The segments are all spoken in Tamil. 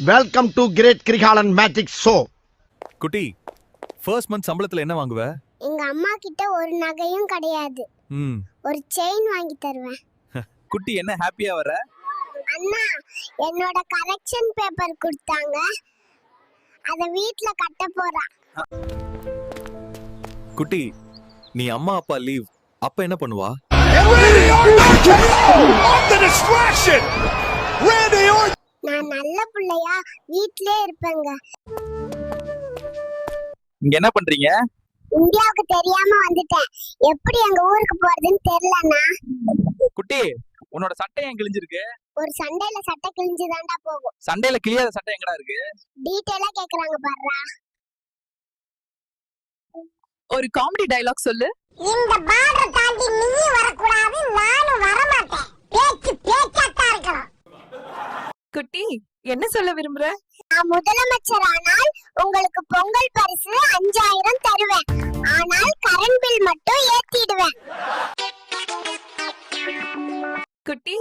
Welcome to great Kirikalan magic show. குட்டி, ஃபர்ஸ்ட் மந்த் சம்பளத்துல என்ன வாங்குவ? எங்க அம்மா கிட்ட ஒரு நகையும் கிடையாது. ஒரு செயின் வாங்கி தருவேன். குட்டி என்ன ஹாப்பியா வர? அண்ணா, என்னோட கரெக்ஷன் பேப்பர் கொடுத்தாங்க. அத வீட்ல கட்ட போறேன். குட்டி, நீ அம்மா அப்பா லீவ் அப்ப என்ன பண்ணுவா? நான் நல்ல பிள்ளையா வீட்லயே இருப்பேங்க. இங்க என்ன பண்றீங்க? இந்தியாவுக்கு தெரியாம வந்துட்டேன். எப்படி எங்க ஊருக்கு போறதுன்னு தெரியலண்ணா. குட்டி, உன்னோட சட்டை ஏன் கிழிஞ்சிருக்கு? ஒரு சண்டையில சட்டை கிழிஞ்சுதான்டா போகும். சண்டையில கிழியாத சட்டை எங்கடா இருக்கு? டீடைலா கேக்குறாங்க பாருடா. ஒரு காமெடி டயலாக் சொல்லு. இந்த பார்டர் தாண்டி நீ வரக்கூடாது, நானும் வர மாட்டேன். பேச்சு பேச்சாட்டா இருக்கணும். குட்டி, என்ன சொல்ல விரும்புற? நான் முதலமைச்சர் ஆனால் உங்களுக்கு பொங்கல் பரிசு 5000 தருவேன். ஆனால் கரண்ட் பில் மட்டும் ஏத்திடுவேன். குட்டி,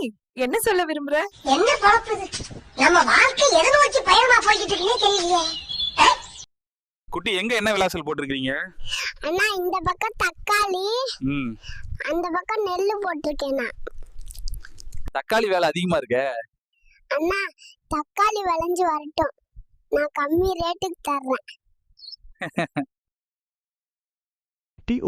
என்ன சொல்ல விரும்புற? என்ன குழப்பது? நம்ம வாழ்க்கை எதை நோக்கி பயணமா போய்கிட்டு இருக்குன்னே தெரியலையே. குட்டி, எங்க என்ன விலாசல் போட்டிருக்கீங்க? அண்ணா, இந்த பக்கம் தக்காளி, அந்த பக்கம் நெல்லு போட்டிருக்கேன். தக்காளி வேலை அதிகமா இருக்க. அண்ணா, தக்காளி விளைஞ்சு வரட்டும், நான் கம்மி ரேட்டுக்கு தர்றேன்.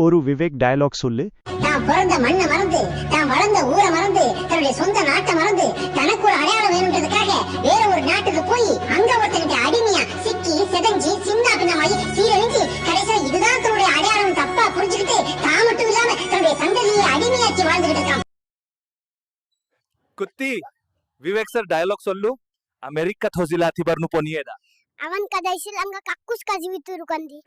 ஒரு விவேக் டயலாக் சொல்லு. தான் பிறந்த மண்ணை மறந்து, தான் வளர்ந்த ஊரை மறந்து, தன்னுடைய சொந்த நாட்டை மறந்து, தனக்கு ஒரு அடையாளம் வேணும்ன்றதுக்காக வேற ஒரு நாட்டுக்கு போய் அங்க ஒருத்தங்கிட்ட அடிமையா சிக்கி செதஞ்சி சின்ன பின்னமாயி சீரழிஞ்சு கடைசியா இதுதான் தன்னுடைய அடையாளம் தப்பா புரிஞ்சுக்கிட்டு தான் மட்டும் இல்லாம தன்னுடைய சந்ததியை அடிமையாக்கி வாழ்ந்துகிட்டு இருக்கான். குட்டி, விவேக் சார் டயலாக் சொல்லு. அமெரிக்கா தோசிலாத்தி பர்னு பொனியேடா. அவன் கதை சிலங்க கக்குஸ் கஜிவித்து இருக்கந்தி.